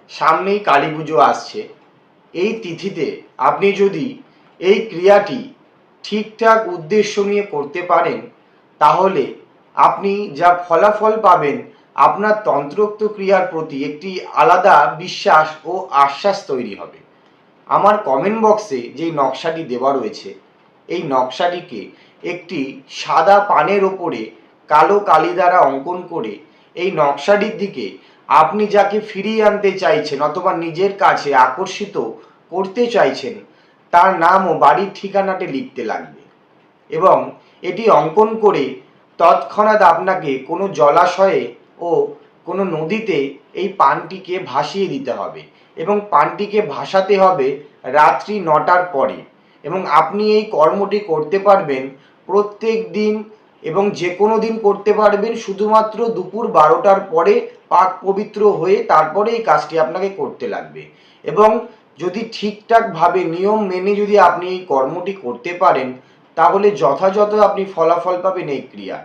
সামনেই কালী পুজো আসছে। এই তিথিতে আপনি যদি এই ক্রিয়াটি ঠিকঠাক উদ্দেশ্য নিয়ে করতে পারেন, তাহলে আপনি যা ফলাফল পাবেন, আপনার তন্ত্রোক্ত ক্রিয়ার প্রতি একটি আলাদা বিশ্বাস ও আশ্বাস তৈরি হবে। আমার কমেন্ট বক্সে যেই নকশাটি দেওয়া রয়েছে, এই নকশাটিকে একটি সাদা পানের ওপরে কালো কালি দ্বারা অঙ্কন করে এই নকশাটির দিকে আপনি যাকে ফিরিয়ে আনতে চাইছেন অথবা নিজের কাছে আকর্ষিত করতে চাইছেন, তার নাম ও বাড়ির ঠিকানাটি লিখতে লাগবে এবং এটি অঙ্কন করে তৎক্ষণাৎ আপনাকে কোনো জলাশয়ে ও কোনো নদীতে এই পানটিকে ভাসিয়ে দিতে হবে এবং পানটিকে ভাসাতে হবে রাত্রি 9টার পরে। এবং আপনি এই কর্মটি করতে পারবেন প্রত্যেক দিন এবং যে কোনো দিন করতে পারবেন, শুধুমাত্র দুপুর 12টার পরে পাক পবিত্র হয়ে তারপরে এই কাজটি আপনাকে করতে লাগবে। এবং যদি ঠিকঠাকভাবে নিয়ম মেনে যদি আপনি এই কর্মটি করতে পারেন, তাহলে যথাযথ আপনি ফলাফল পাবেন এই ক্রিয়া।